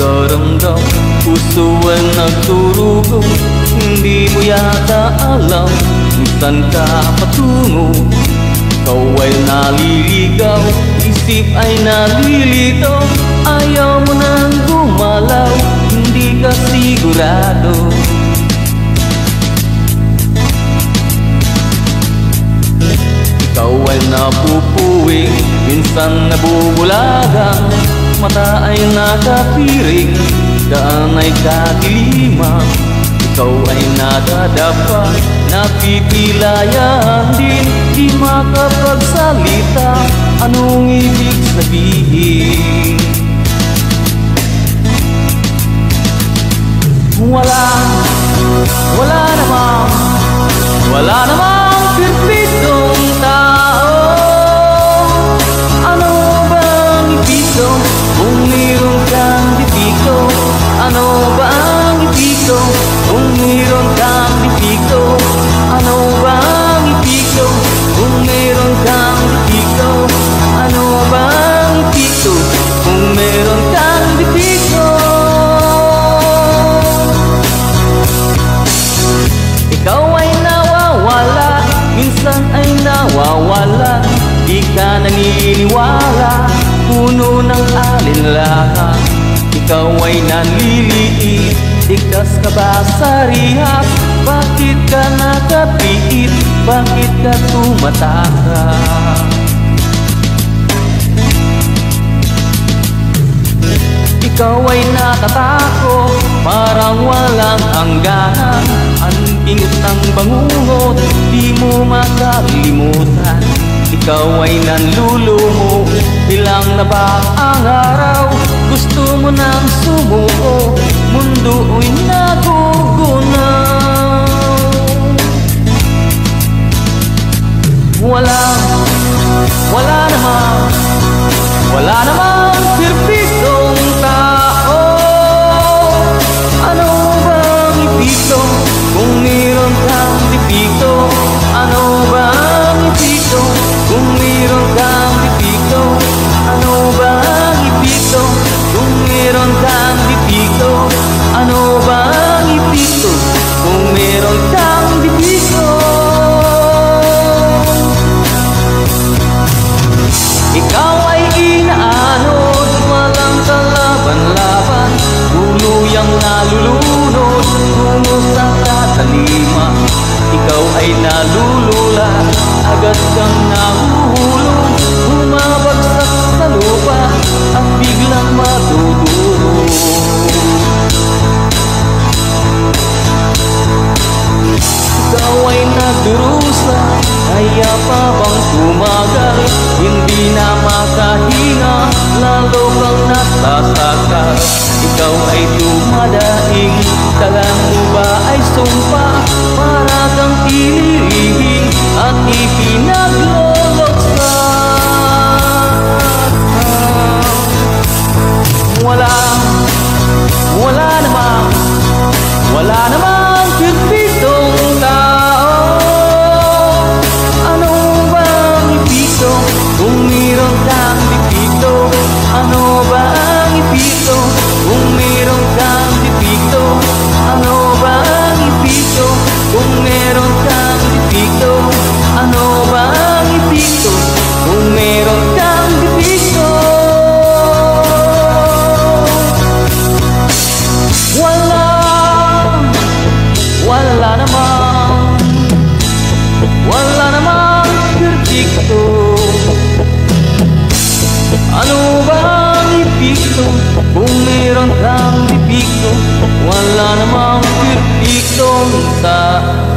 pagdaramdam, puso ang nagturugong. Hindi mo yata alam kung saan ka patungo. Ikaw ay naliligaw, isip ay nalilito. Ayaw mo nang gumalaw, hindi ka sigurado. Ikaw ay napupuwing, minsan nabubulagan. Mata ay nakapiring, daan ay kadiliman. Ikaw ay nadadapa, napipilayan din. Di makapagsalita, anong ibig sabihin? Wala namang perfectong tao. Ano bang ibig kung mayroon kang defecto? Ano bang ibig kung mayroon kang defecto? Ano bang ibig kung mayroon kang defecto? Ano bang ibig kung mayroon kang defecto? Ikaw ay nawawala, minsan ay nawawala. Di ka naniniwala, puno ng alinlangan. Ikaw ay nanliliit, tikas ka ba sa rihas? Bakit ka nakapiit? Bakit ka tumatakas? Ikaw ay nakatakot, parang walang hangganan. Ang init ng bangungot, di mo makalimutan. Ikaw ay nanlulumo, bilang na ba ang araw? Gusto mo nang sumuko, mundo ay nagugunaw. Wala namang perfectong tao. Ano bang ibig kung mayroon kang defecto? Ano bang ibig kung mayroon kang defecto? Ano bang ibig kung mayroon kang defecto? Ano bang ibig kung mayroon kang defecto? Ikaw ay inaanod, walang kalaban-laban. Tuluyang nalulunod, tungo sa katalima. Ikaw ay nalulula, agad kang nahuhulog. Bumabagsak sa lupa at biglang madudurog. Ikaw ay nagdurusa, kaya pa bang tumagal? Hindi na makahinga, lalo kang nasasakal. Ikaw ay dumadaing, dalan mo ba ay sumpa? Para kang inilihing at ipinagloloksa. Wala namang perfectong tao. Ano bang ibig kung mayroon kang defecto? Ano bang ibig kung mayroon kang defecto? Ano bang ibig kung mayroon kang defecto? Ano bang ibig kung mayroon kang defecto? Wala namang perfecto. Ano bang epikto kung mayroon kang defecto? Wala namang perfectong tao.